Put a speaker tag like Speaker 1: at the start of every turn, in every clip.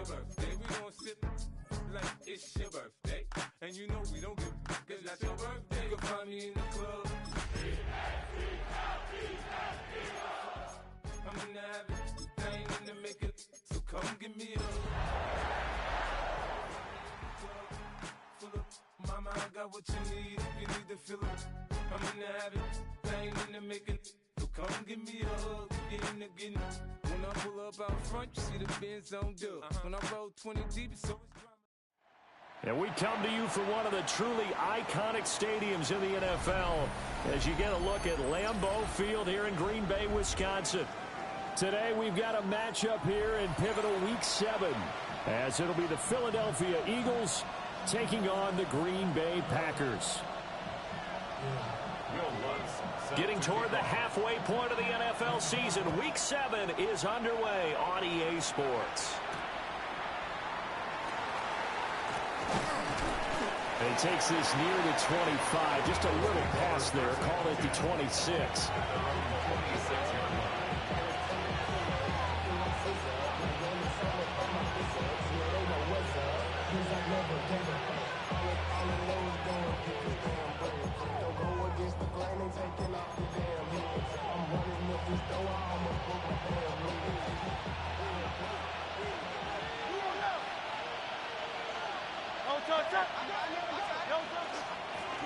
Speaker 1: your birthday. We gon' sip like it's your birthday. And you know we don't give cause that's your birthday. You can find me in the club. I'm in the habit, I ain't in the making, so come give me a full of mama, I got what you need if you need to fill it. I'm in the habit, I ain't in the making, so come give me a hug, get in the getting. When I pull up out front, you see the Benz on dub. When I roll 20 deep, it's always drama.
Speaker 2: And we come to you from one of the truly iconic stadiums in the NFL as you get a look at Lambeau Field here in Green Bay, Wisconsin. Today we've got a matchup here in pivotal Week 7 as it'll be the Philadelphia Eagles taking on the Green Bay Packers. Getting toward the halfway point of the NFL season, Week 7 is underway on EA Sports. And he takes this near the 25. Just a little pass there. Called it the 26.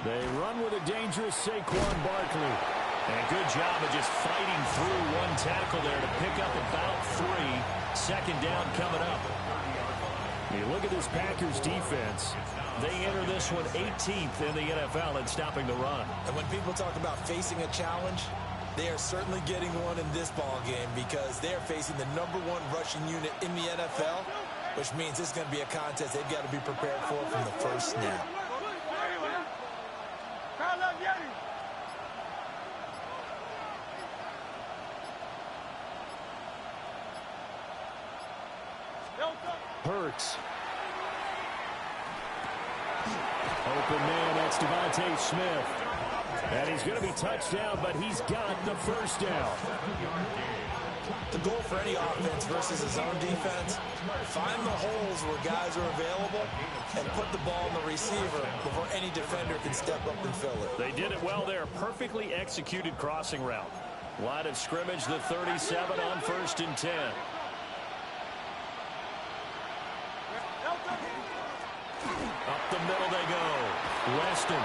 Speaker 2: They run with a dangerous Saquon Barkley. And a good job of just fighting through one tackle there to pick up about 3. Second down coming up. You look at this Packers defense. They enter this one 18th in the NFL in stopping the run.
Speaker 3: And when people talk about facing a challenge, they are certainly getting one in this ball game because they're facing the #1 rushing unit in the NFL, which means this is going to be a contest they've got to be prepared for from the first snap.
Speaker 2: Hurts. Open man, that's Devontae Smith. And he's going to be touched down, but he's got the first down.
Speaker 3: The goal for any offense versus a zone defense, find the holes where guys are available and put the ball in the receiver before any defender can step up and fill it.
Speaker 2: They did it well there. Perfectly executed crossing route. Line of scrimmage, the 37 on 1st and 10. Up the middle they go. Weston.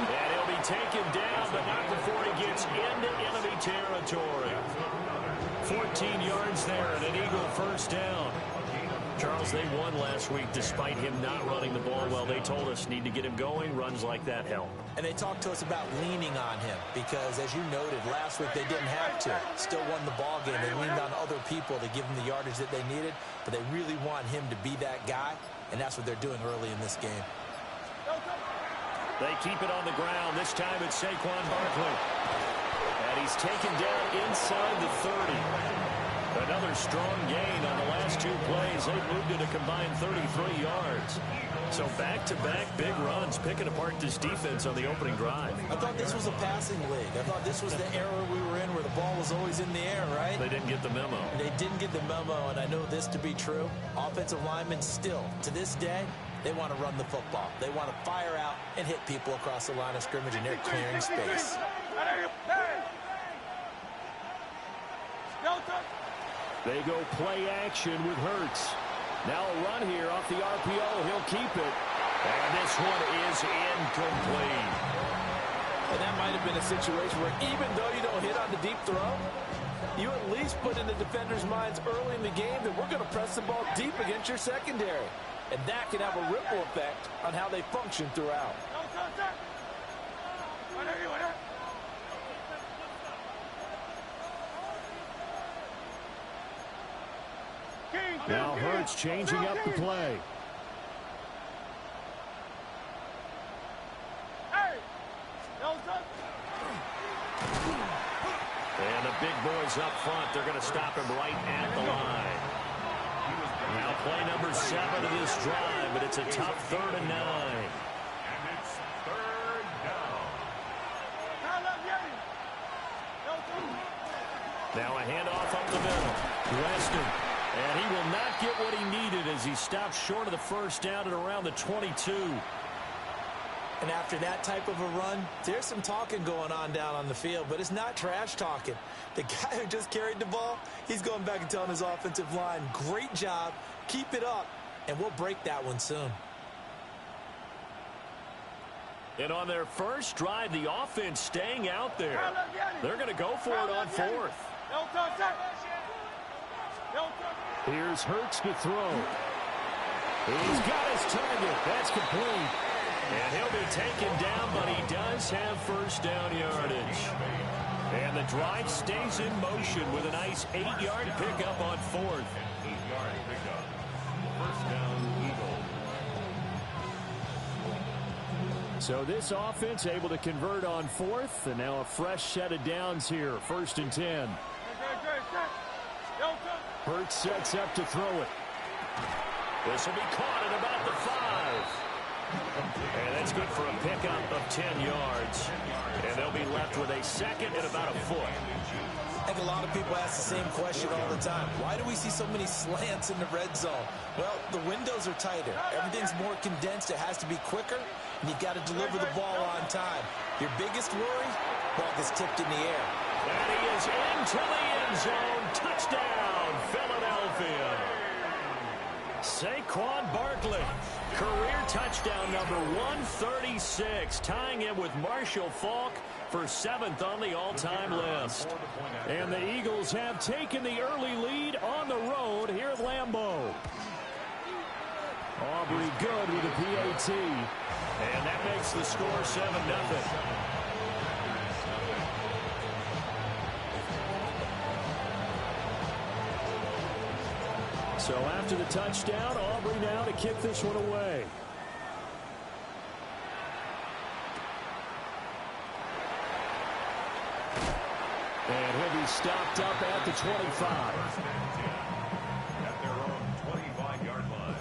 Speaker 2: And he'll be taken down, but not before he gets into enemy territory. 14 yards there and an Eagle first down. Charles, they won last week despite him not running the ball well. They told us need to get him going. Runs like that help.
Speaker 3: And they talked to us about leaning on him because, as you noted, last week they didn't have to. Still won the ball game. They leaned on other people to give them the yardage that they needed, but they really want him to be that guy, and that's what they're doing early in this game.
Speaker 2: They keep it on the ground. This time it's Saquon Barkley. And he's taken down inside the 30. Another strong gain on the last 2 plays. They've moved it a combined 33 yards. So back-to-back big runs, picking apart this defense on the opening drive.
Speaker 3: I thought this was a passing league. I thought this was the era we were in where the ball was always in the air, right?
Speaker 2: They didn't get the memo.
Speaker 3: They didn't get the memo, and I know this to be true. Offensive linemen still, to this day, they want to run the football. They want to fire out and hit people across the line of scrimmage, and they're clearing space.
Speaker 2: They go play action with Hurts. Now a run here off the RPO. He'll keep it. And this one is incomplete.
Speaker 4: And that might have been a situation where even though you don't hit on the deep throw, you at least put in the defenders' minds early in the game that we're going to press the ball deep against your secondary. And that can have a ripple effect on how they function throughout.
Speaker 2: Now Hurts changing up the play. And the big boys up front, they're going to stop him right at the line. Now play number 7 of this drive, but it's a tough 3rd and 9. Now a handoff up the middle. Weston. And he will not get what he needed as he stopped short of the first down at around the 22.
Speaker 3: And after that type of a run, there's some talking going on down on the field, but it's not trash talking. The guy who just carried the ball, he's going back and telling his offensive line, great job, keep it up, and we'll break that one soon.
Speaker 2: And on their first drive, the offense staying out there. They're going to go for it on fourth. Here's Hurts to throw. He's got his target. That's complete. And he'll be taken down, but he does have first down yardage. And the drive stays in motion with a nice 8-yard pickup on fourth.
Speaker 5: 8-yard pickup. First down, Eagles.
Speaker 2: So this offense able to convert on fourth, and now a fresh set of downs here. First and 10. Hurts sets up to throw it. This will be caught at about the 5. And that's good for a pickup of 10 yards. And they'll be left with a second and about a foot.
Speaker 3: I think a lot of people ask the same question all the time. Why do we see so many slants in the red zone? Well, the windows are tighter. Everything's more condensed. It has to be quicker, and you've got to deliver the ball on time. Your biggest worry? Ball gets tipped in the air.
Speaker 2: And he is into the end zone. Touchdown, Philadelphia. Saquon Barkley. Career touchdown number 136, tying him with Marshall Faulk for 7th on the all-time list. And the Eagles have taken the early lead on the road here at Lambeau. Aubrey good with a PAT. And that makes the score 7-0. So after the touchdown, Aubrey now to kick this one away. And he'll be stopped up at the 25.
Speaker 5: At their own 25-yard line.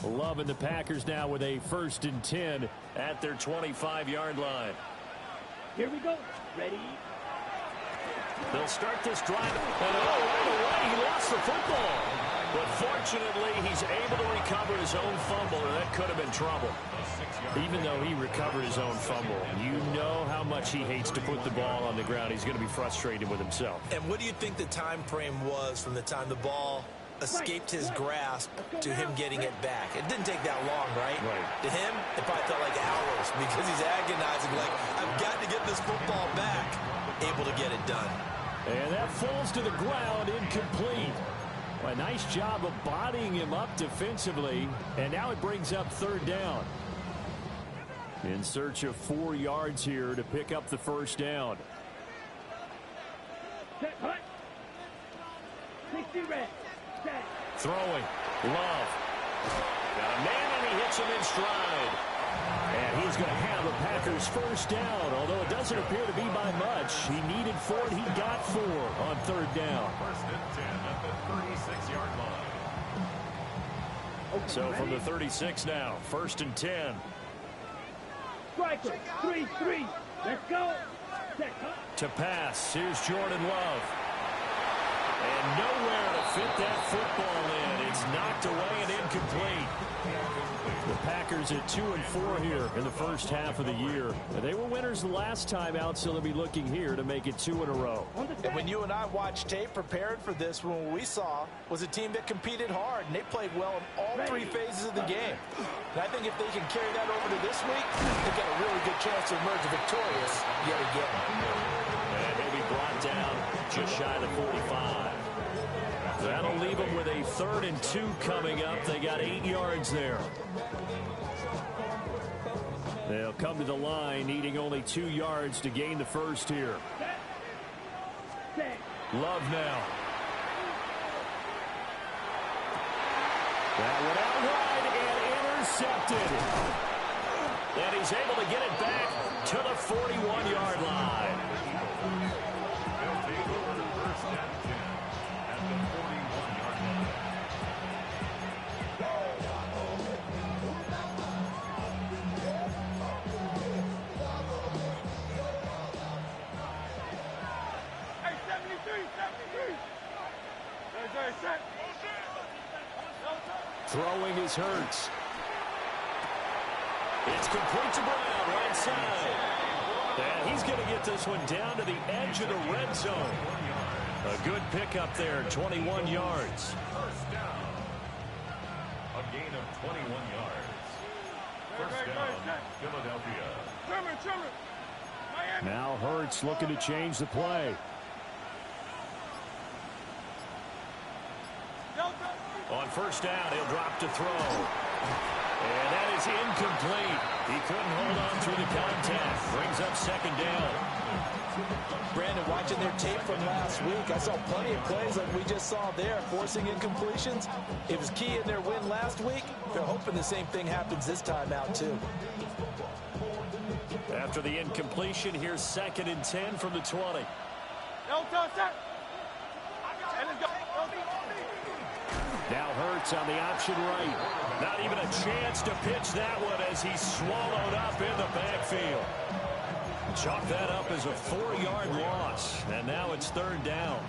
Speaker 2: Loving the Packers now with a 1st and 10 at their 25-yard line.
Speaker 6: Here we go. Ready?
Speaker 2: They'll start this drive. And right away, he lost the football. But fortunately, he's able to recover his own fumble, and that could have been trouble. Even though he recovered his own fumble, you know how much he hates to put the ball on the ground. He's going to be frustrated with himself.
Speaker 3: And what do you think the time frame was from the time the ball escaped his grasp to him getting it back? It didn't take that long, right?
Speaker 2: Right.
Speaker 3: To him, it probably felt like hours because he's agonizing, like, I've got to get this football back. Able to get it done.
Speaker 2: And that falls to the ground, incomplete. A nice job of bodying him up defensively, and now it brings up 3rd down. In search of 4 yards here to pick up the first down. Throwing. Love. Got a man, and he hits him in stride. And he's going to have the Packers first down, although it doesn't appear to be by much. He needed 4, and he got 4 on 3rd down.
Speaker 5: 1st and 10 at the 36-yard line.
Speaker 2: So from the 36 now, 1st and 10.
Speaker 6: Striker, 3-3. Let's go. Set,
Speaker 2: To pass, here's Jordan Love. And nowhere to fit that football in. It's knocked away and incomplete. The Packers at 2-4 here in the first half of the year. They were winners the last time out, so they'll be looking here to make it 2 in a row.
Speaker 3: And when you and I watched tape prepared for this, what we saw was a team that competed hard, and they played well in all 3 phases of the game. And I think if they can carry that over to this week, they've got a really good chance to emerge victorious yet again.
Speaker 2: And he'll be brought down just shy of the 45. That'll leave them with a 3rd and 2 coming up. They got 8 yards there. They'll come to the line, needing only 2 yards to gain the first here. Love now. That went out wide and intercepted. And he's able to get it back to the 41-yard line.
Speaker 5: They'll take over the 1st and 10 at the 41-yard line.
Speaker 2: Throwing is Hurts. It's complete to Brown, right side. And he's going to get this one down to the edge of the red zone. A good pickup there, 21 yards.
Speaker 5: First down. A gain of 21 yards. First down, Philadelphia.
Speaker 2: Now Hurts looking to change the play. On first down, he'll drop to throw. And that is incomplete. He couldn't hold on through the contact. Brings up second down.
Speaker 4: Brandon, watching their tape from last week, I saw plenty of plays like we just saw there, forcing incompletions. It was key in their win last week. They're hoping the same thing happens this time out, too.
Speaker 2: After the incompletion, here's 2nd and 10 from the 20. Now Hurts on the option right. Not even a chance to pitch that one as he's swallowed up in the backfield. Chalk that up as a 4-yard loss. And now it's 3rd down.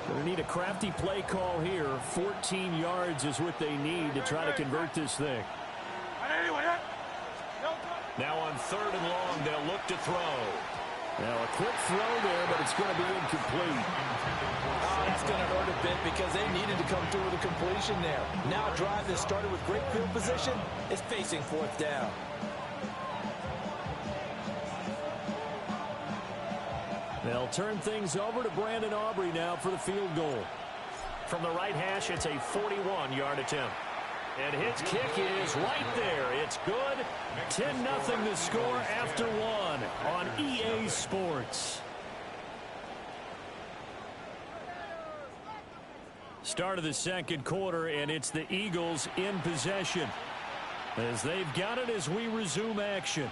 Speaker 2: Going to need a crafty play call here. 14 yards is what they need to try to convert this thing. Now on 3rd and long, they'll look to throw. Now a quick throw there, but it's going to be incomplete.
Speaker 4: That's going to hurt a bit because they needed to come through with a completion there. Now a drive that started with great field position is facing 4th down.
Speaker 2: They'll turn things over to Brandon Aubrey now for the field goal. From the right hash, it's a 41-yard attempt. And his kick is right there. It's good. 10-0 the score after 1 on EA Sports. Start of the 2nd quarter, and it's the Eagles in possession as they've got it as we resume action.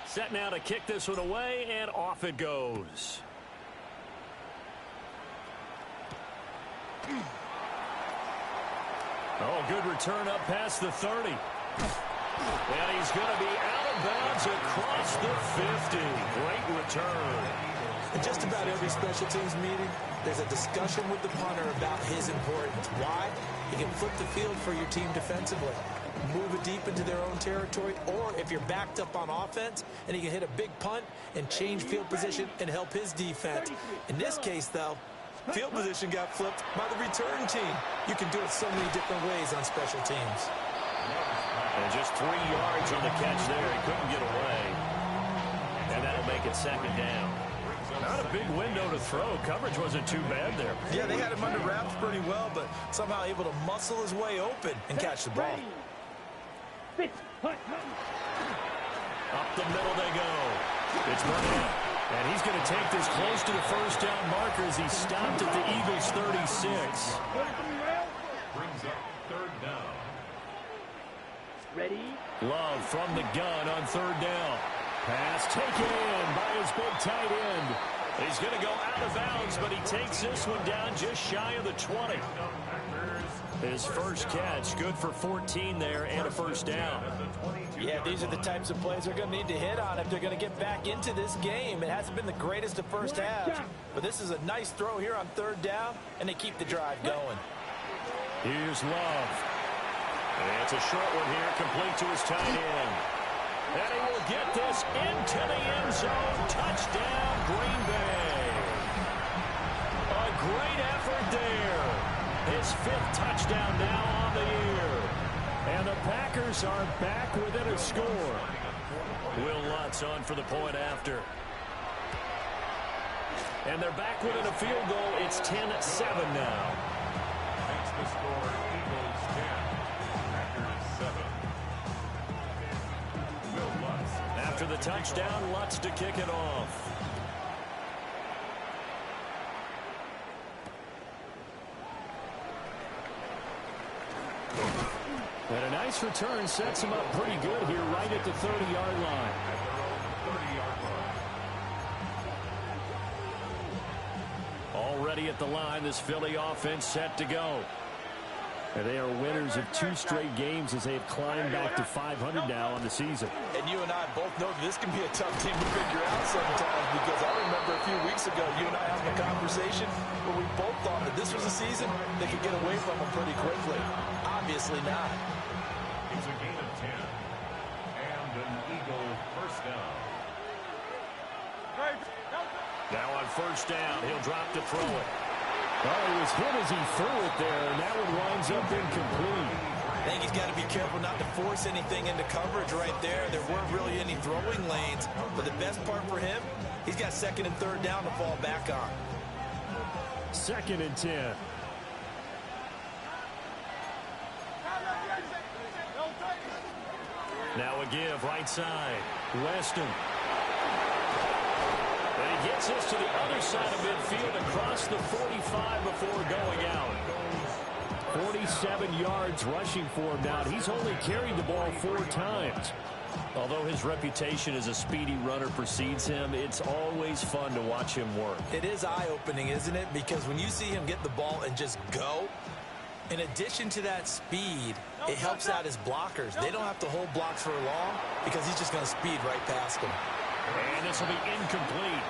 Speaker 2: Set now to kick this one away, and off it goes. Oh, good return up past the 30. And he's going to be out of bounds across the 50. Great return.
Speaker 3: In just about every special teams meeting, there's a discussion with the punter about his importance. Why? He can flip the field for your team defensively, move it deep into their own territory, or if you're backed up on offense, and he can hit a big punt and change field position and help his defense. In this case, though, field position got flipped by the return team. You can do it so many different ways on special teams.
Speaker 2: And just 3 yards on the catch there. He couldn't get away. And that'll make it 2nd down. Not a big window to throw. Coverage wasn't too bad there.
Speaker 3: Yeah, they had him under wraps pretty well, but somehow able to muscle his way open and catch the ball.
Speaker 2: Up the middle they go. It's Burnett. And he's going to take this close to the first down marker as he stopped at the Eagles' 36.
Speaker 5: Brings up 3rd down.
Speaker 6: Ready?
Speaker 2: Love from the gun on 3rd down. Pass taken in by his big tight end. He's going to go out of bounds, but he takes this one down just shy of the 20. His first catch, good for 14 there and a first down.
Speaker 4: Yeah, these are the types of plays they're going to need to hit on if they're going to get back into this game. It hasn't been the greatest of first halves, but this is a nice throw here on 3rd down, and they keep the drive going.
Speaker 2: Here's Love. And it's a short one here, complete to his tight end. And he will get this into the end zone. Touchdown, Green Bay. A great effort there. His 5th touchdown now on the year. And the Packers are back within a score. Will Lutz on for the point after. And they're back within a field goal. It's 10-7 now.
Speaker 5: Makes the score Eagles 10, Packers 7. Will Lutz.
Speaker 2: After the touchdown, Lutz to kick it off. And a nice return sets him up pretty good here right at the 30-yard line.
Speaker 5: At their own 30-yard line.
Speaker 2: Already at the line, this Philly offense set to go. And they are winners of 2 straight games as they have climbed back to 500 now on the season.
Speaker 4: And you and I both know that this can be a tough team to figure out sometimes, because I remember a few weeks ago you and I having a conversation where we both thought that this was a season they could get away from them pretty quickly. Obviously not.
Speaker 5: It's a gain of 10. And an Eagle first down.
Speaker 2: Now on first down, he'll drop to throw it.
Speaker 7: Well, he was hit as he threw it there, and that one winds up incomplete.
Speaker 4: I think he's got to be careful not to force anything into coverage right there. There weren't really any throwing lanes, but the best part for him, he's got second and third down to fall back on.
Speaker 2: 2nd and 10. Now a give right side. Weston. And he gets us to the other side of midfield across the 45 before going out. 47 yards rushing for him now. He's only carried the ball 4 times. Although his reputation as a speedy runner precedes him, it's always fun to watch him work.
Speaker 4: It is eye-opening, isn't it? Because when you see him get the ball and just go, in addition to that speed, it helps out his blockers. They don't have to hold blocks for long because he's just going to speed right past them.
Speaker 2: And this will be incomplete.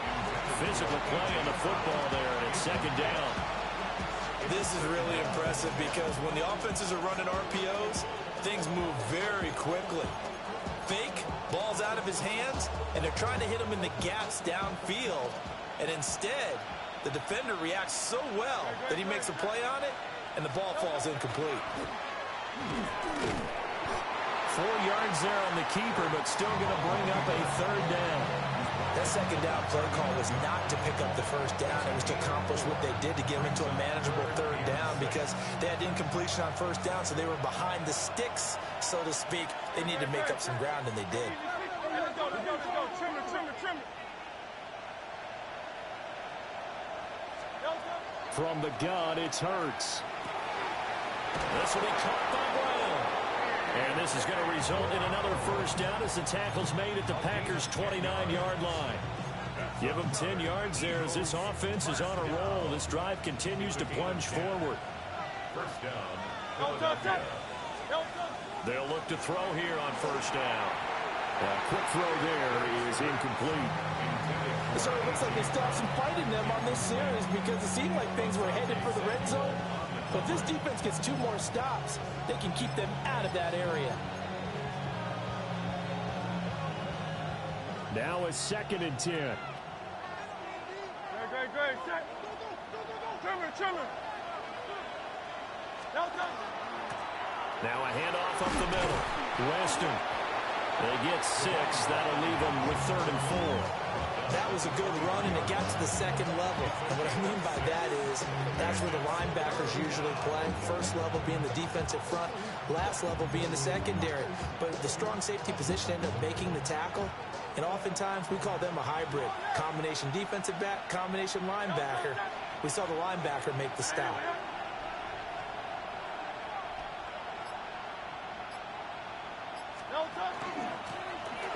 Speaker 2: Physical play on the football there, and it's 2nd down.
Speaker 4: This is really impressive because when the offenses are running RPOs, things move very quickly. Fake, ball's out of his hands, and they're trying to hit him in the gaps downfield. And instead, the defender reacts so well that he makes a play on it, and the ball falls incomplete.
Speaker 2: 4 yards there on the keeper, but still going to bring up a 3rd down.
Speaker 4: That 2nd down play call was not to pick up the 1st down. It was to accomplish what they did to get them into a manageable 3rd down because they had incompletion on 1st down, so they were behind the sticks, so to speak. They needed to make up some ground, and they did.
Speaker 6: Let's go. Trim it.
Speaker 2: From the gun, it's Hurts. This will be caught by Brown. And this is going to result in another 1st down as the tackle's made at the Packers' 29-yard line. Give them 10 yards there as this offense is on a roll. This drive continues to plunge forward.
Speaker 5: First down.
Speaker 2: They'll look to throw here on 1st down.
Speaker 7: A quick throw there is incomplete.
Speaker 4: It sort of looks like they still have some fight in them on this series because it seemed like things were headed for the red zone. But if this defense gets 2 more stops, they can keep them out of that area.
Speaker 2: Now a 2nd and 10.
Speaker 6: Great. Trim it.
Speaker 2: Now a handoff up the middle. Weston. They get 6. That'll leave them with 3rd and 4.
Speaker 4: That was a good run, and it got to the 2nd level. And what I mean by that is that's where the linebackers usually play. 1st level being the defensive front, last level being the secondary. But the strong safety position ended up making the tackle, and oftentimes we call them a hybrid. Combination defensive back, combination linebacker. We saw the linebacker make the stop.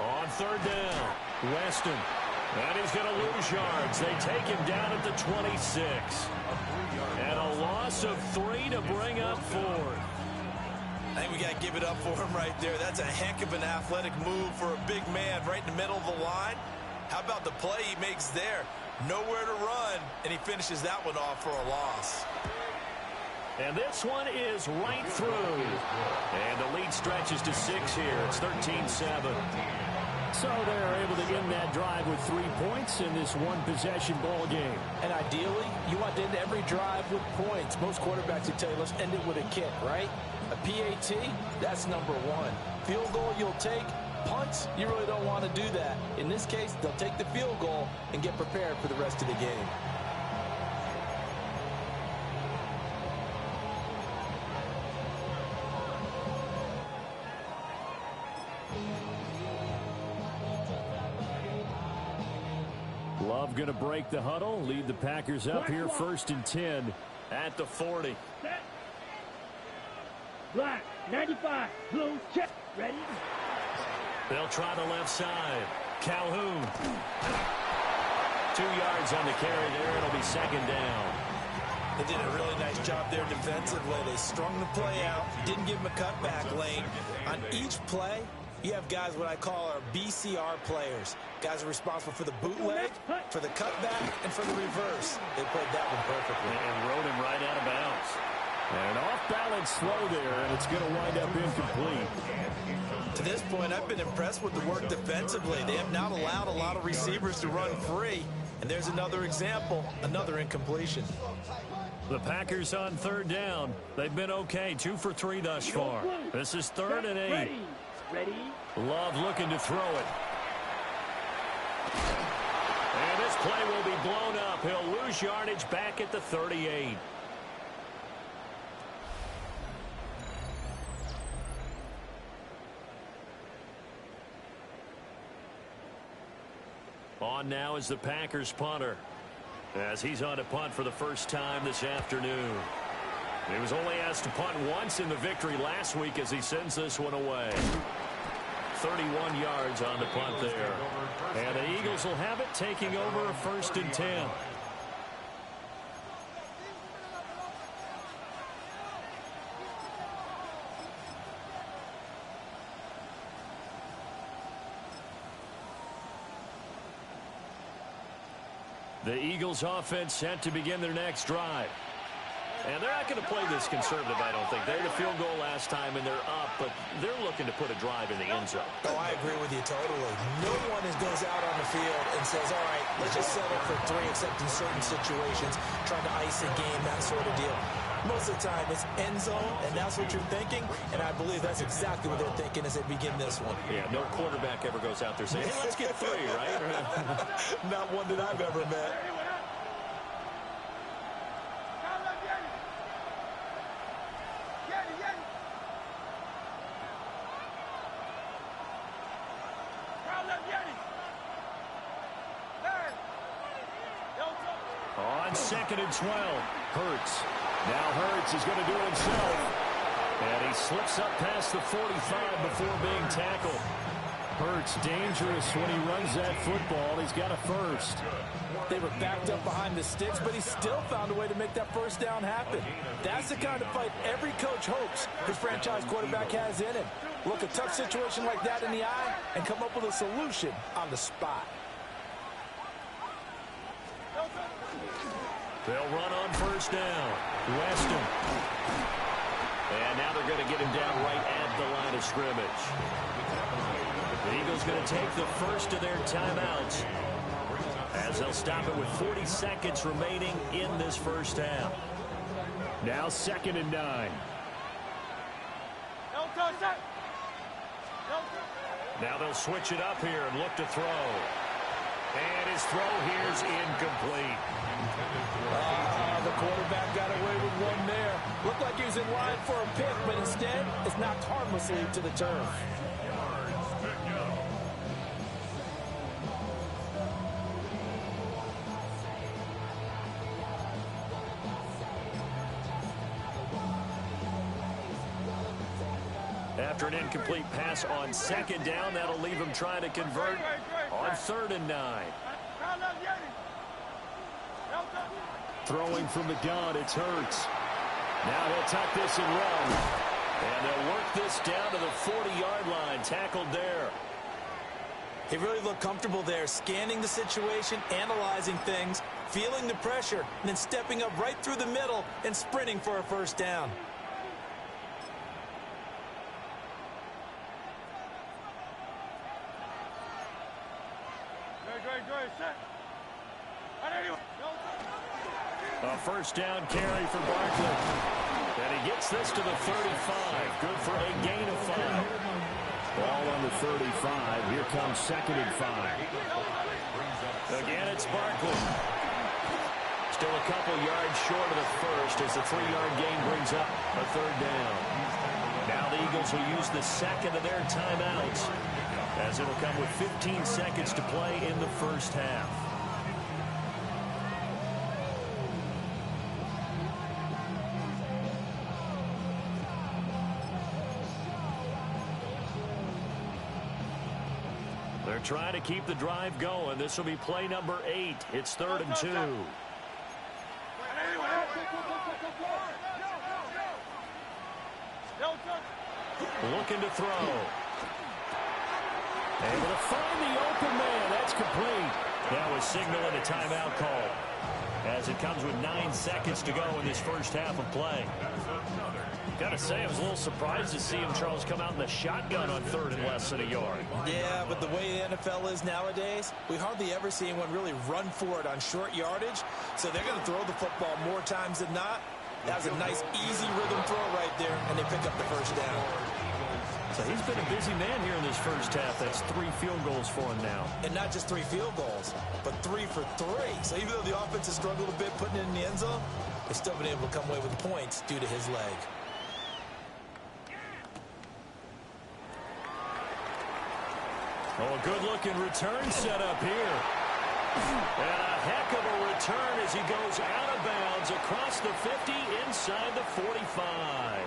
Speaker 2: On 3rd down, Weston. And he's going to lose yards. They take him down at the 26. And a loss of 3 to bring up 4th.
Speaker 4: I think we got to give it up for him right there. That's a heck of an athletic move for a big man right in the middle of the line. How about the play he makes there? Nowhere to run, and he finishes that one off for a loss.
Speaker 2: And this one is right through. And the lead stretches to 6 here. It's 13-7.
Speaker 7: So they're able to end that drive with 3 points in this one-possession ball game.
Speaker 4: And ideally, you want to end every drive with points. Most quarterbacks would tell you, let's end it with a kick, right? A PAT, that's number 1. Field goal you'll take. Punts, you really don't want to do that. In this case, they'll take the field goal and get prepared for the rest of the game.
Speaker 2: Love going to break the huddle, lead the Packers up here 1st and 10 at the 40.
Speaker 6: Set. Black, 95, blue, check, ready.
Speaker 2: They'll try the left side. Calhoun. 2 yards on the carry there. It'll be 2nd down.
Speaker 3: They did a really nice job there defensively. They strung the play out, didn't give him a cutback lane. On each play, you have guys what I call our BCR players. Guys are responsible for the bootleg, for the cutback, and for the reverse. They played that one perfectly.
Speaker 2: And rode him right out of bounds.
Speaker 7: And off-balance throw there, and it's going to wind up incomplete.
Speaker 3: To this point, I've been impressed with the work defensively. They have not allowed a lot of receivers to run free. And there's another example, another incompletion.
Speaker 2: The Packers on third down. They've been okay, 2 for 3 thus far. This is 3rd and 8.
Speaker 6: Ready?
Speaker 2: Love looking to throw it. And this play will be blown up. He'll lose yardage back at the 38. On now is the Packers punter, as he's on to punt for the first time this afternoon. He was only asked to punt once in the victory last week as he sends this one away. 31 yards on the punt there. And the Eagles will have it, taking over a 1st and 10. The Eagles offense set to begin their next drive. And they're not going to play this conservative, I don't think. They had a field goal last time, and they're up, but they're looking to put a drive in the end zone.
Speaker 3: Oh, I agree with you totally. No one goes out on the field and says, all right, let's just settle for 3, except in certain situations, trying to ice a game, that sort of deal. Most of the time, it's end zone, and that's what you're thinking, and I believe that's exactly what they're thinking as they begin this one.
Speaker 2: Yeah, no quarterback ever goes out there saying, hey, let's get 3, right?
Speaker 3: Not one that I've ever met.
Speaker 2: On 2nd and 12, Hurts. Now Hurts is going to do it himself. And he slips up past the 45 before being tackled.
Speaker 7: Hurts dangerous when he runs that football. He's got a first.
Speaker 4: They were backed up behind the sticks, but he still found a way to make that first down happen. That's the kind of fight every coach hopes his franchise quarterback has in him. Look a tough situation like that in the eye and come up with a solution on the spot.
Speaker 2: They'll run on first down. Weston. And now they're going to get him down right at the line of scrimmage. The Eagles going to take the first of their timeouts, as they'll stop it with 40 seconds remaining in this first half.
Speaker 7: Now 2nd and 9.
Speaker 2: Now they'll switch it up here and look to throw. And his throw here's incomplete.
Speaker 4: The quarterback got away with one there. Looked like he was in line for a pick, but instead it's knocked harmlessly to the turf.
Speaker 2: After an incomplete pass on 2nd down, that'll leave him trying to convert on 3rd and 9.
Speaker 7: Throwing from the gun, it's Hurts.
Speaker 2: Now he'll tuck this and run. And they'll work this down to the 40-yard line. Tackled there.
Speaker 3: He really looked comfortable there, scanning the situation, analyzing things, feeling the pressure, and then stepping up right through the middle and sprinting for a first down.
Speaker 2: A first down carry for Barkley. And he gets this to the 35. Good for a gain of 5.
Speaker 7: Ball on the 35. Here comes 2nd and 5.
Speaker 2: Again, it's Barkley. Still a couple yards short of the first as the 3-yard gain brings up a 3rd down. Now the Eagles will use the 2nd of their timeouts, as it'll come with 15 seconds to play in the first half. They're trying to keep the drive going. This will be play number 8. It's 3rd and 2. Looking to throw. Able to find the open man. That's complete. That was signaling a timeout call, as it comes with 9 seconds to go in this first half of play.
Speaker 7: Gotta say, I was a little surprised to see him, Charles, come out in the shotgun on 3rd and less than a yard.
Speaker 3: Yeah, but the way the NFL is nowadays, we hardly ever see anyone really run for it on short yardage. So they're going to throw the football more times than not. That was a nice, easy rhythm throw right there, and they pick up the first down.
Speaker 2: So he's been a busy man here in this first half. That's 3 field goals for him now.
Speaker 3: And not just 3 field goals, but 3 for 3. So even though the offense has struggled a bit putting it in the end zone, they've still been able to come away with the points due to his leg.
Speaker 2: Oh, a good-looking return set up here. And a heck of a return as he goes out of bounds across the 50 inside the 45.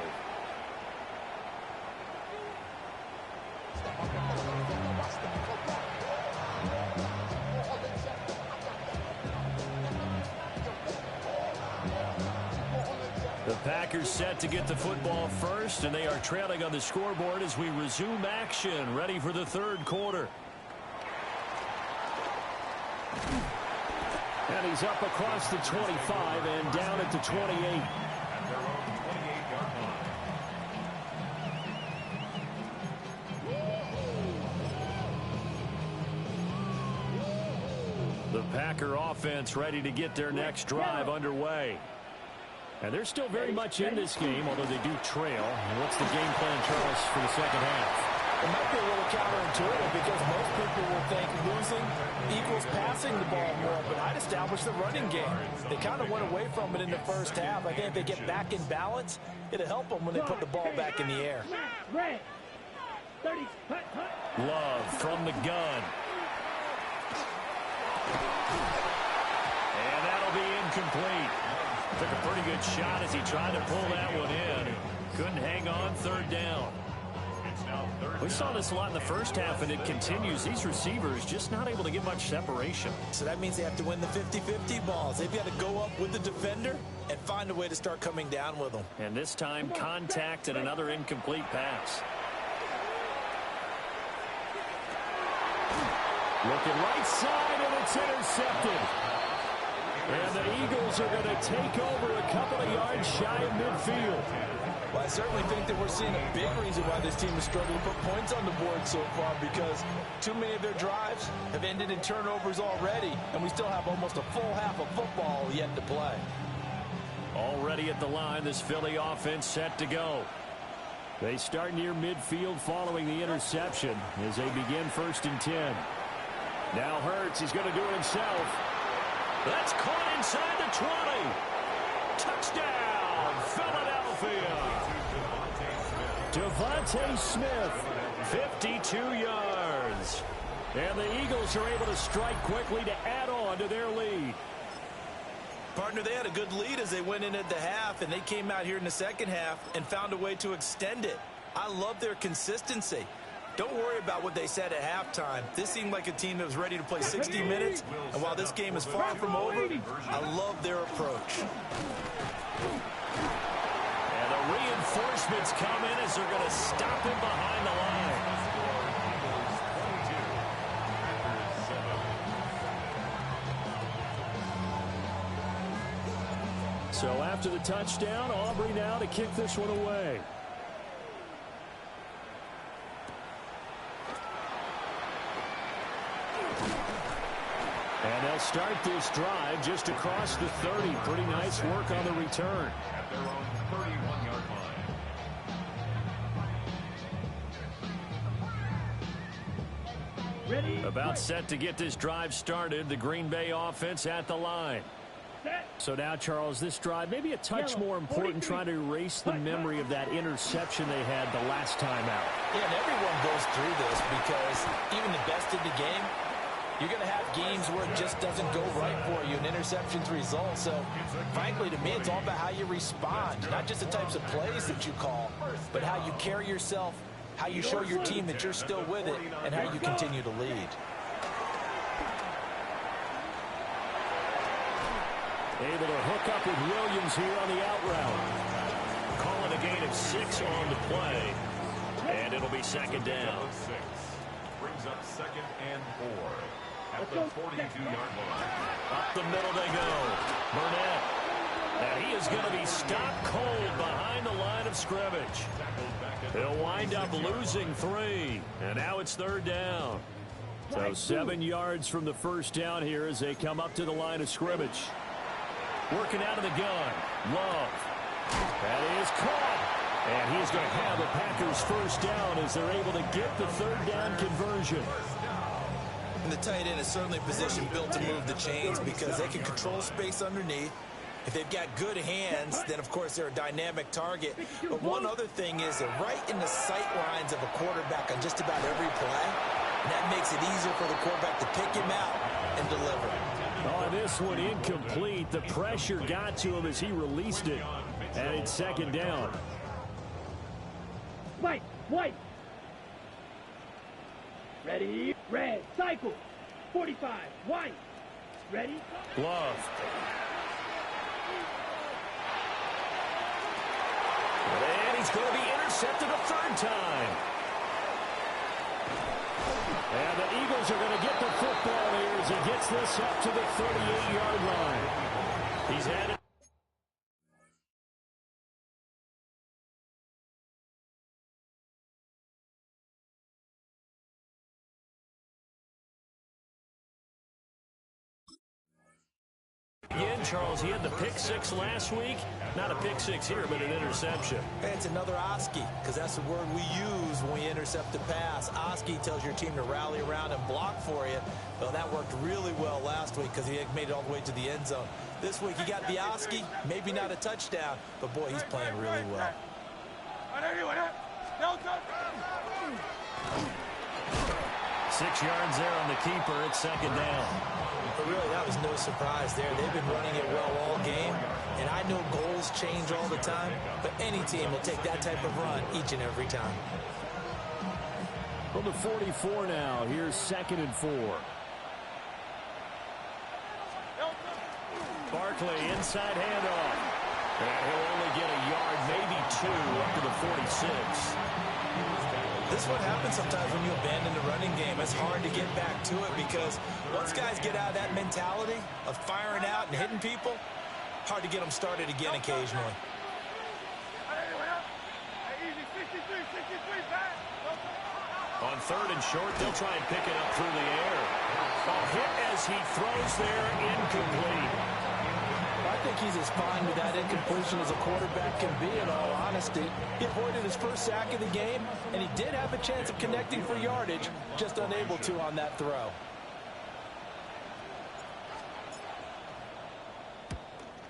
Speaker 2: The Packers set to get the football first, and they are trailing on the scoreboard as we resume action, ready for the 3rd quarter.
Speaker 7: And he's up across the 25 and down at the 28.
Speaker 2: The Packer offense ready to get their next drive underway.
Speaker 7: And they're still very much in this game, although they do trail. And what's the game plan, Charles, for the second half?
Speaker 4: It might be a little counterintuitive because most people will think losing equals passing the ball more, but I'd establish the running game. They kind of went away from it in the first half. I think if they get back in balance, it'll help them when they put the ball back in the air.
Speaker 2: Love from the gun. And that'll be incomplete. Took a pretty good shot as he tried to pull that one in. Couldn't hang on, 3rd down. We saw this a lot in the first half, and it continues. These receivers just not able to get much separation.
Speaker 3: So that means they have to win the 50-50 balls. They've got to go up with the defender and find a way to start coming down with them.
Speaker 2: And this time, contact and another incomplete pass.
Speaker 7: Looking right side, and it's intercepted. And the Eagles are going to take over a couple of yards shy of midfield.
Speaker 4: Well, I certainly think that we're seeing a big reason why this team has struggled to put points on the board so far, because too many of their drives have ended in turnovers already, and we still have almost a full half of football yet to play.
Speaker 2: Already at the line, this Philly offense set to go.
Speaker 7: They start near midfield following the interception as they begin 1st and 10. Now Hurts, he's going to do it himself.
Speaker 2: That's caught inside the 20. Touchdown, Philadelphia. Devontae Smith, 52 yards.
Speaker 7: And the Eagles are able to strike quickly to add on to their lead.
Speaker 3: Partner, they had a good lead as they went in at the half, and they came out here in the second half and found a way to extend it. I love their consistency. Don't worry about what they said at halftime. This seemed like a team that was ready to play 60 minutes, and while this game is far from over, I love their approach.
Speaker 2: And the reinforcements come in as they're going to stop him behind the line.
Speaker 7: So after the touchdown, Aubrey now to kick this one away. And they'll start this drive just across the 30. Pretty nice work on the return.
Speaker 5: At their own 31-yard line.
Speaker 6: Ready?
Speaker 2: About set to get this drive started. The Green Bay offense at the line.
Speaker 7: So now, Charles, this drive maybe a touch more important, trying to erase the memory of that interception they had the last time out.
Speaker 4: Yeah, and everyone goes through this because even the best in the game, you're going to have games where it just doesn't go right for you, and interceptions result. So, frankly, to me, it's all about how you respond, not just the types of plays that you call, but how you carry yourself, how you show your team that you're still with it, and how you continue to lead.
Speaker 7: Able to hook up with Williams here on the out route.
Speaker 2: Calling a gain of 6 on the play. And it'll be second down.
Speaker 5: 6 brings up 2nd and 4 at the 42-yard line.
Speaker 2: Up the middle they go. Burnett. And he is going to be stopped cold behind the line of scrimmage. He'll wind up losing 3. And now it's 3rd down.
Speaker 7: So 7 yards from the first down here as they come up to the line of scrimmage. Working out of the gun. Love. That is caught. And he's going to have the Packers first down as they're able to get the 3rd down conversion.
Speaker 3: And the tight end is certainly a position built to move the chains because they can control space underneath. If they've got good hands, then, of course, they're a dynamic target. But one other thing is they're right in the sight lines of a quarterback on just about every play. And that makes it easier for the quarterback to pick him out and deliver.
Speaker 7: Oh, this one incomplete. The pressure got to him as he released it. And it's 2nd down.
Speaker 6: White. Ready, red, cycle. 45, white. Ready?
Speaker 2: Love. And he's going to be intercepted a 3rd time.
Speaker 7: And the Eagles are going to get the football here as he gets this up to the 38-yard line.
Speaker 2: He's had it. Again, Charles, he had the pick 6 last week. Not a pick 6 here, but an interception.
Speaker 3: Hey, it's another Oski, because that's the word we use when we intercept the pass. Oski tells your team to rally around and block for you. Well, that worked really well last week because he made it all the way to the end zone. This week, he got the Oski, maybe not a touchdown, but, boy, he's playing really well.
Speaker 2: 6 yards there on the keeper. It's 2nd down.
Speaker 3: But really, that was no surprise there. They've been running it well all game. And I know goals change all the time, but any team will take that type of run each and every time.
Speaker 7: From the 44 now, here's 2nd and 4.
Speaker 2: Barkley, inside handoff. And he'll only get a yard, maybe 2, up to the 46.
Speaker 3: This is what happens sometimes when you abandon the running game. It's hard to get back to it because once guys get out of that mentality of firing out and hitting people, hard to get them started again occasionally.
Speaker 2: On 3rd and short, they'll try and pick it up through the air. A hit as he throws there, incomplete.
Speaker 4: I think he's as fine with that incompletion as a quarterback can be, in all honesty. He avoided his first sack of the game, and he did have a chance of connecting for yardage, just unable to on that throw.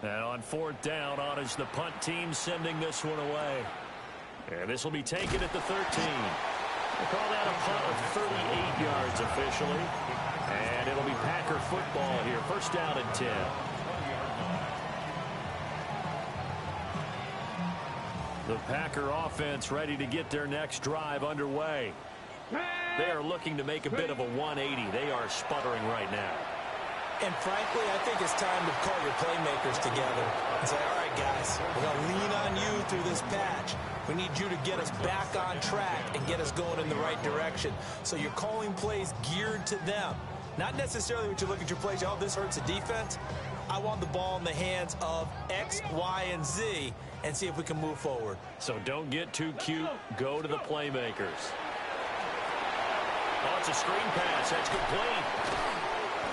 Speaker 2: And on 4th down, on is the punt team sending this one away. And this will be taken at the 13. We'll call that a punt of 38 yards officially. And it'll be Packer football here. 1st down and 10. The Packer offense ready to get their next drive underway. They are looking to make a bit of a 180. They are sputtering right now.
Speaker 3: And frankly, I think it's time to call your playmakers together and say, all right, guys, we're going to lean on you through this patch. We need you to get us back on track and get us going in the right direction. So you're calling plays geared to them. Not necessarily when you look at your plays, oh, this hurts the defense. I want the ball in the hands of X, Y, and Z and see if we can move forward.
Speaker 2: So don't get too cute. Go to the playmakers. Oh, it's a screen pass. That's complete.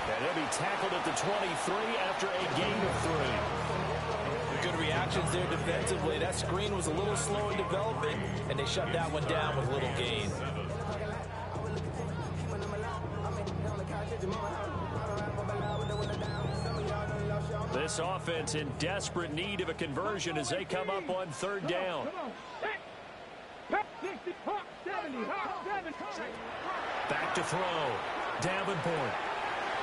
Speaker 2: And he'll be tackled at the 23 after a gain of 3.
Speaker 4: Good reactions there defensively. That screen was a little slow in developing, and they shut that one down with little gain.
Speaker 2: This offense in desperate need of a conversion as they come up on 3rd down. Back to throw. Davenport.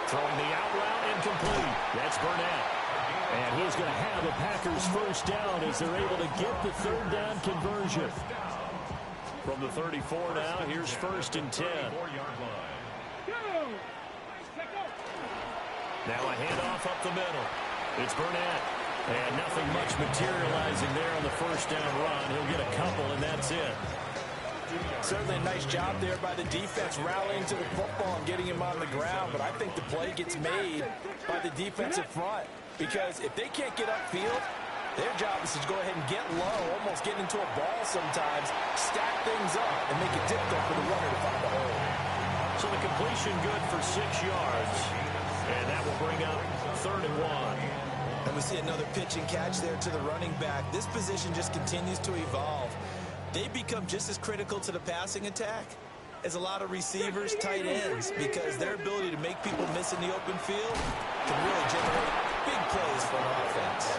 Speaker 2: Throwing the out route, incomplete. That's Burnett. And he's going to have the Packers first down as they're able to get the 3rd down conversion. From the 34 now, here's 1st and 10. Now a handoff up the middle.
Speaker 7: It's Burnett. And nothing much materializing there on the first down run. He'll get a couple, and that's it.
Speaker 4: Certainly a nice job there by the defense rallying to the football and getting him on the ground. But I think the play gets made by the defensive front. Because if they can't get upfield, their job is to go ahead and get low, almost get into a ball sometimes, stack things up, and make it difficult for the runner to find a hole.
Speaker 7: So the completion good for 6 yards. And that will bring up 3rd and 1.
Speaker 3: And we see another pitch and catch there to the running back. This position just continues to evolve. They become just as critical to the passing attack as a lot of receivers, tight ends, because their ability to make people miss in the open field can really generate big plays for an offense.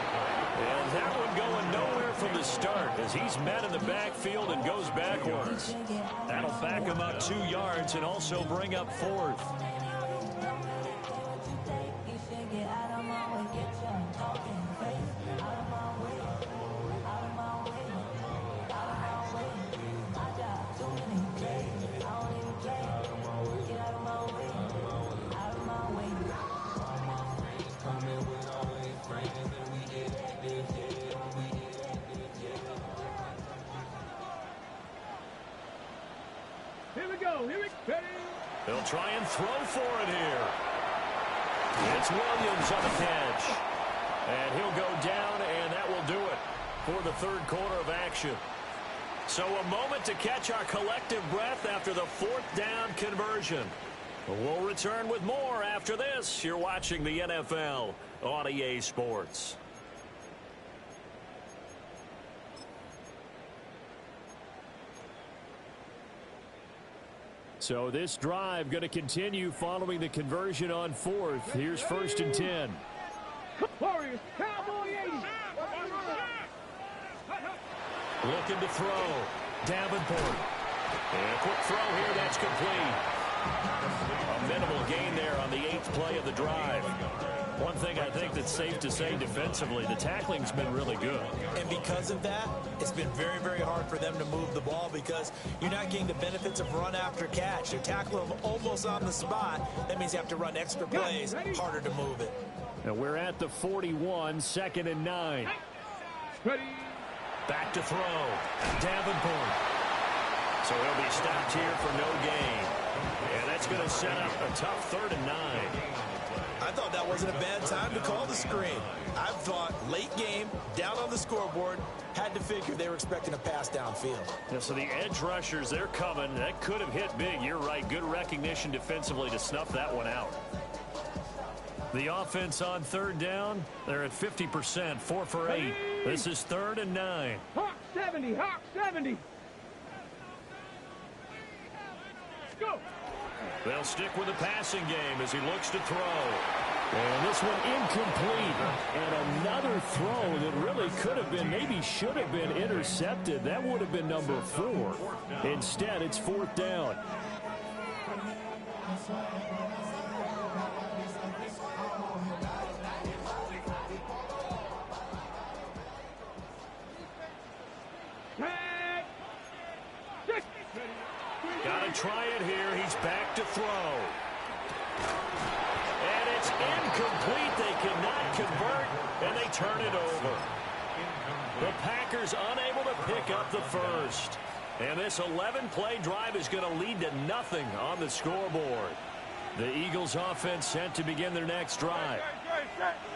Speaker 7: And that one going nowhere from the start as he's met in the backfield and goes backwards. That'll back him up 2 yards and also bring up 4th. They'll try and throw for it here. It's Williams on the catch. And he'll go down, and that will do it for the 3rd quarter of action. So a moment to catch our collective breath after the 4th down conversion. We'll return with more after this. You're watching the NFL on EA Sports. So this drive going to continue following the conversion on 4th. Here's 1st and 10.
Speaker 6: Warriors, Cowboy 80.
Speaker 7: Looking to throw. Davenport. And a quick throw here. That's complete. A minimal gain there on the 8th play of the drive. One thing I think that's safe to say defensively, the tackling's been really good.
Speaker 3: And because of that, it's been very, very hard for them to move the ball because you're not getting the benefits of run after catch. They're tackling them almost on the spot. That means you have to run extra plays, harder to move it.
Speaker 7: And we're at the 41, 2nd and 9.
Speaker 6: Ready.
Speaker 7: Back to throw. Davenport. So he'll be stopped here for no gain. And that's going to set up a tough 3rd and 9.
Speaker 3: I thought that wasn't a bad time to call the screen. I thought late game, down on the scoreboard, had to figure they were expecting a pass downfield.
Speaker 7: Yeah, so the edge rushers, they're coming. That could have hit big. You're right. Good recognition defensively to snuff that one out. The offense on 3rd down, they're at 50%, 4 for 8. This is 3rd and 9.
Speaker 6: Hawk 70, Hawk 70. Go.
Speaker 7: They'll stick with the passing game as he looks to throw. And this one incomplete. And another throw that really could have been, maybe should have been intercepted. That would have been number 4. Instead, it's 4th down. Got to try it here. He's back to throw. And it's incomplete. They cannot convert, and they turn it over. The Packers unable to pick up the first. And this 11-play drive is going to lead to nothing on the scoreboard. The Eagles offense set to begin their next drive.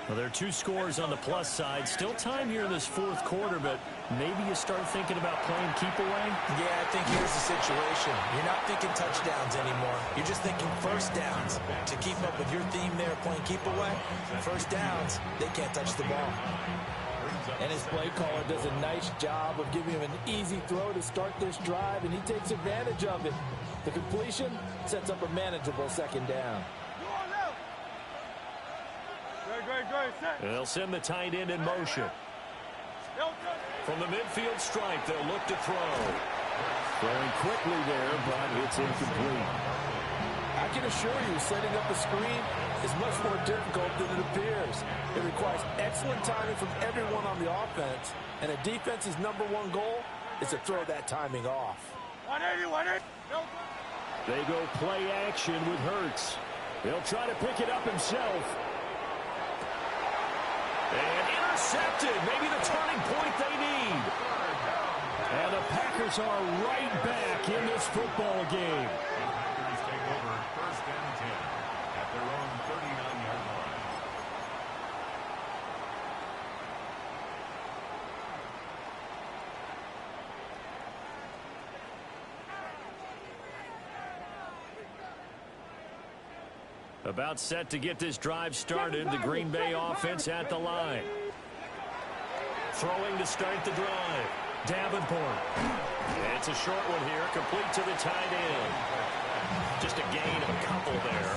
Speaker 7: Well, there are 2 scores on the plus side. Still time here in this 4th quarter, but maybe you start thinking about playing keep away?
Speaker 3: Yeah, I think here's the situation. You're not thinking touchdowns anymore. You're just thinking first downs. To keep up with your theme there, playing keep away, first downs, they can't touch the ball.
Speaker 4: And his play caller does a nice job of giving him an easy throw to start this drive, and he takes advantage of it. The completion sets up a manageable 2nd down.
Speaker 7: They'll send the tight end in motion. From the midfield stripe, they'll look to throw. Throwing quickly there, but it's incomplete.
Speaker 4: I can assure you, setting up a screen is much more difficult than it appears. It requires excellent timing from everyone on the offense, and a defense's #1 goal is to throw that timing off.
Speaker 6: 180.
Speaker 7: They go play action with Hurts. He'll try to pick it up himself. And intercepted. Maybe the turning point they need. And the Packers are right back in this football game.
Speaker 5: Packers take over first and 10 at their own 39-yard line.
Speaker 7: About set to get this drive started. The Green Bay offense at the line. Throwing to start the drive. Davenport. It's a short one here. Complete to the tight end. Just a gain of a couple there.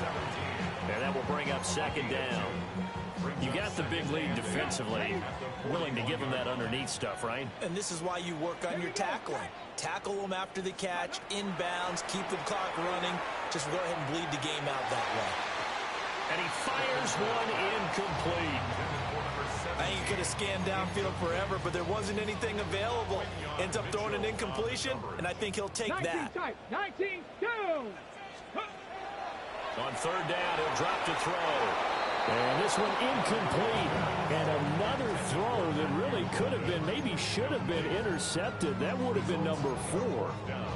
Speaker 7: And that will bring up second down. You got the big lead defensively. Willing to give them that underneath stuff, right?
Speaker 3: And this is why you work on your tackling. Tackle them after the catch, inbounds, keep the clock running. Just go ahead and bleed the game out that way.
Speaker 7: And he fires one incomplete.
Speaker 3: I think he could have scanned downfield forever, but there wasn't anything available. Ends up throwing an incompletion, and I think he'll take that.
Speaker 6: 19 down.
Speaker 7: On third down, he'll drop to throw. And this one incomplete. And another throw that really could have been, maybe should have been intercepted. That would have been number 4.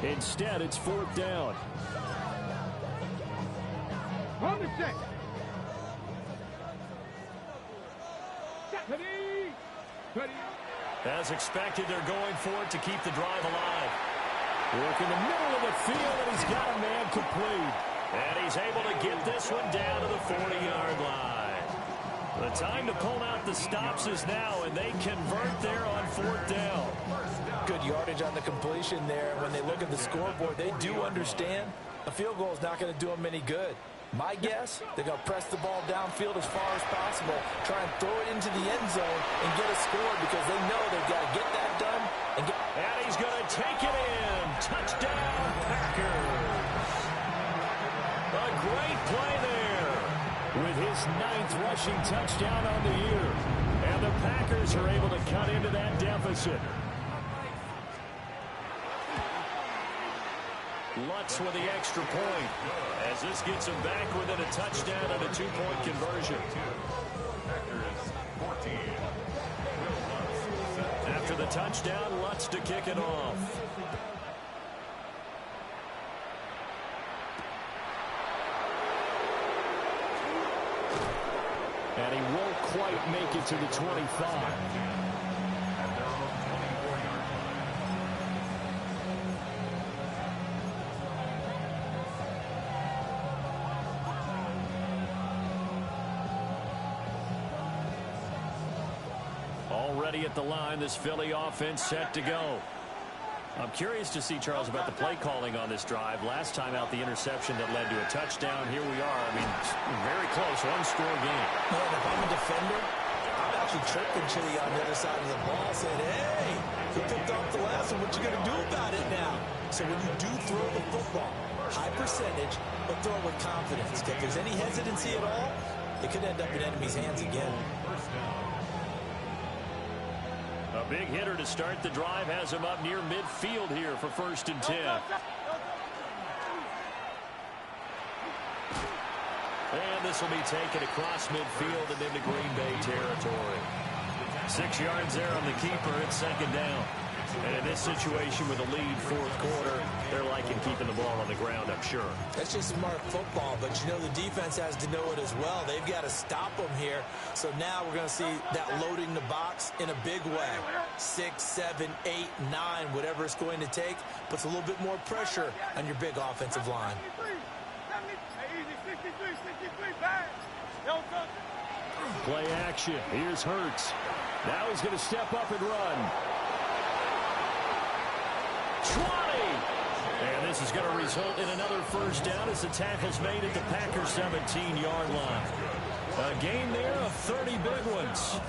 Speaker 7: Instead, it's fourth down.
Speaker 6: On the set. Ready.
Speaker 7: As expected, they're going for it to keep the drive alive. Work in the middle of the field, and he's got a man complete. And he's able to get this one down to the 40-yard line. The time to pull out the stops is now, and they convert there on fourth down.
Speaker 3: Good yardage on the completion there. When they look at the scoreboard, they do understand a field goal is not going to do them any good. My guess, they're going to press the ball downfield as far as possible, try and throw it into the end zone and get a score because they know they've got to get that done. And
Speaker 7: he's going to take it in. Touchdown, Packers. A great play there with his 9th rushing touchdown on the year. And the Packers are able to cut into that deficit. Lutz with the extra point as this gets him back within a touchdown and a 2-point conversion. After the touchdown, Lutz to kick it off. And he won't quite make it to the 25. Already at the line, this Philly offense set to go. I'm curious to see, Charles, about the play calling on this drive. Last time out, the interception that led to a touchdown. Here we are. I mean, very close, one-score game.
Speaker 3: Man, if I'm a defender, I'm actually chirping Chili on the other side of the ball, saying, hey, you picked off the last one. What you going to do about it now? So when you do throw the football, high percentage, but throw it with confidence. If there's any hesitancy at all, it could end up in enemy's hands again.
Speaker 7: A big hitter to start the drive has him up near midfield here for first and 10. And this will be taken across midfield and into Green Bay territory. 6 yards there on the keeper. It's second down. And in this situation with a lead fourth quarter, they're liking keeping the ball on the ground, I'm sure.
Speaker 3: That's just smart football, but you know the defense has to know it as well. They've got to stop them here. So now we're going to see that loading the box in a big way. 6, 7, 8, 9, whatever it's going to take, puts a little bit more pressure on your big offensive line.
Speaker 7: Play action. Here's Hurts. Now he's going to step up and run. 20! And this is going to result in another first down as the tackle's made at the Packers' 17-yard line. A game there of 30 big ones.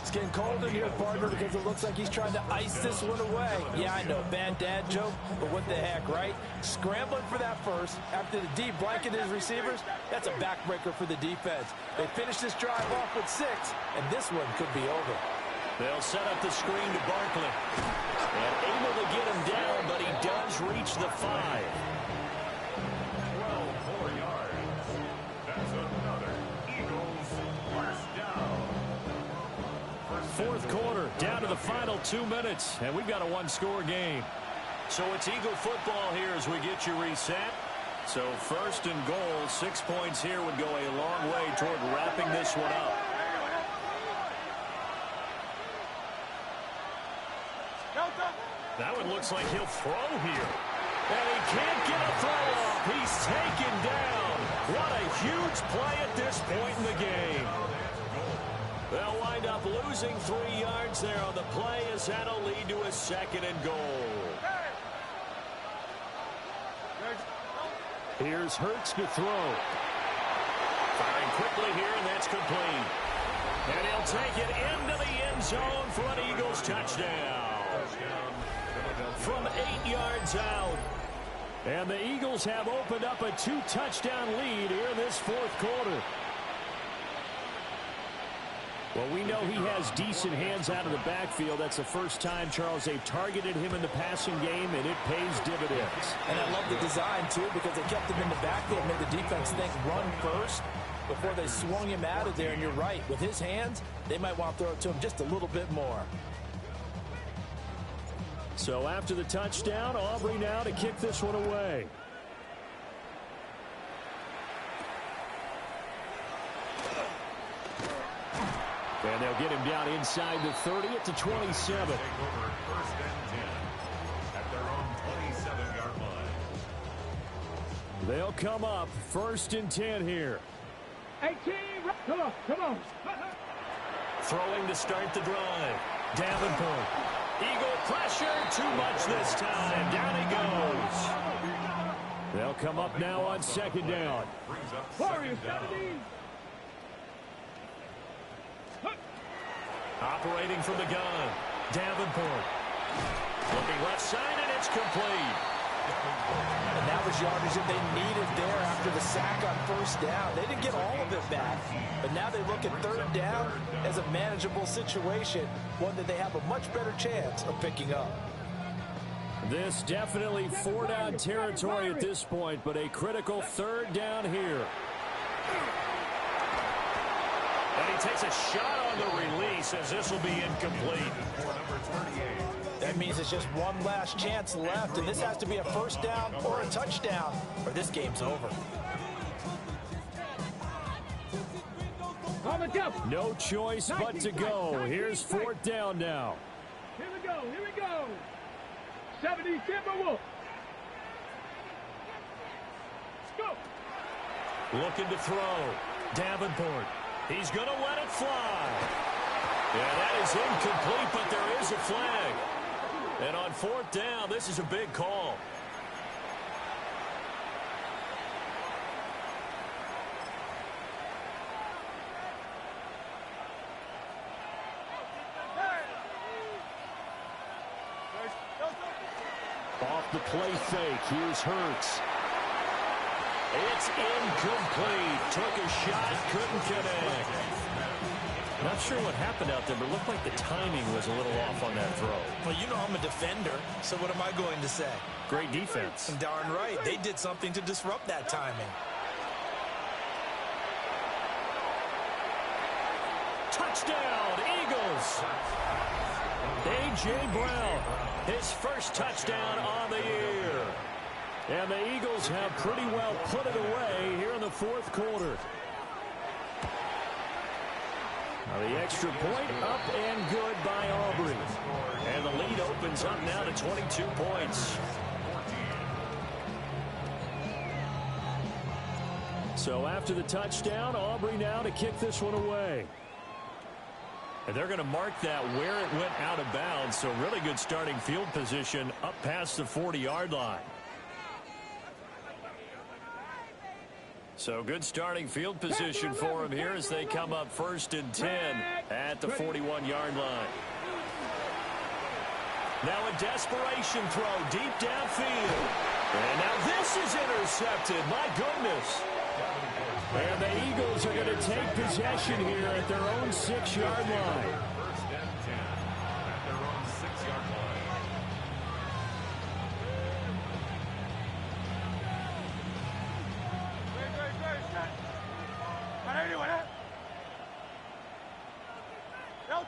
Speaker 4: It's getting cold in here, partner, because it looks like he's trying to ice this one away. Yeah, I know, bad dad joke, but what the heck, right? Scrambling for that first after the deep blanket his receivers, that's a backbreaker for the defense. They finish this drive off with 6, and this one could be over.
Speaker 7: They'll set up the screen to Barkley. And able to get him down, but he does reach the 5.
Speaker 5: 12 more yards. That's another Eagles first down.
Speaker 7: fourth quarter, down to the final 2 minutes, and we've got a one-score game.
Speaker 2: So it's Eagle football here as we get you reset. So first and goal, 6 points here would go a long way toward wrapping this one up. That one looks like he'll throw here. And he can't get a throw off. He's taken down. What a huge play at this point in the game. They'll wind up losing 3 yards there on the play as that'll lead to a second and goal.
Speaker 7: Here's Hurts to throw.
Speaker 2: Firing quickly here, and that's complete. And he'll take it into the end zone for an Eagles touchdown. From 8 yards out.
Speaker 7: And the Eagles have opened up a 2-touchdown lead here in this fourth quarter. Well, we know he has decent hands out of the backfield. That's the first time, Charles, they've targeted him in the passing game, and it pays dividends.
Speaker 4: And I love the design, too, because they kept him in the backfield, made the defense think run first before they swung him out of there. And you're right, with his hands, they might want to throw it to him just a little bit more.
Speaker 7: So after the touchdown, Aubrey now to kick this one away. And they'll get him down inside the 30 at the 27.
Speaker 5: Take over first and 10 at their own 27-yard line.
Speaker 7: They'll come up first and 10 here.
Speaker 6: 18, come on, come on.
Speaker 2: Throwing to start the drive. Davenport. Eagle pressure, too much this time. Down he goes.
Speaker 7: They'll come up now on second down.
Speaker 5: Brings up
Speaker 6: Warriors,
Speaker 5: second down.
Speaker 6: 70.
Speaker 2: Operating from the gun. Davenport. Looking left side, and it's complete.
Speaker 4: And that was yardage that they needed there after the sack on first down. They didn't get all of it back, but now they look at third down as a manageable situation, one that they have a much better chance of picking up.
Speaker 7: This definitely 4-down territory at this point, but a critical third down here.
Speaker 2: And he takes a shot on the release as this will be incomplete.
Speaker 4: That means it's just one last chance left, and this has to be a first down or a touchdown, or this game's over.
Speaker 7: No choice but to go. Here's fourth down now.
Speaker 6: Here we go, here we go. 70 Timberwolves. Go.
Speaker 2: Looking to throw. Davenport. He's going to let it fly. Yeah, that is incomplete, but there is a flag. And on fourth down, this is a big call.
Speaker 7: Off the play fake. Here's Hurts.
Speaker 2: It's incomplete. Took a shot, couldn't connect.
Speaker 7: Not sure what happened out there, but it looked like the timing was a little off on that throw.
Speaker 3: Well, you know I'm a defender, so what am I going to say?
Speaker 7: Great defense.
Speaker 3: Darn right. They did something to disrupt that timing.
Speaker 7: Touchdown, Eagles! A.J. Brown, his first touchdown on the year. And the Eagles have pretty well put it away here in the fourth quarter. Now the extra point up and good by Aubrey.
Speaker 2: And the lead opens up now to 22 points.
Speaker 7: So after the touchdown, Aubrey now to kick this one away.
Speaker 2: And they're going to mark that where it went out of bounds. So really good starting field position up past the 40-yard line. So good starting field position for him here as they come up first and 10 at the 41-yard line. Now a desperation throw deep downfield. And now this is intercepted. My goodness.
Speaker 7: And the Eagles are going to take possession here at their own 6-yard line.
Speaker 5: First and 10 at their own 6-yard line.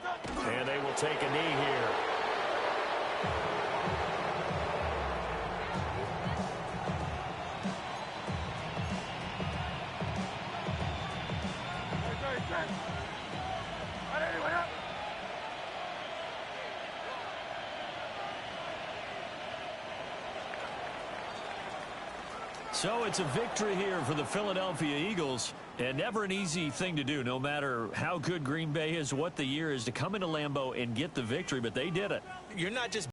Speaker 2: And they will take a knee here.
Speaker 7: So it's a victory here for the Philadelphia Eagles, and never an easy thing to do, no matter how good Green Bay is, what the year is, to come into Lambeau and get the victory, but they did it.
Speaker 3: You're not just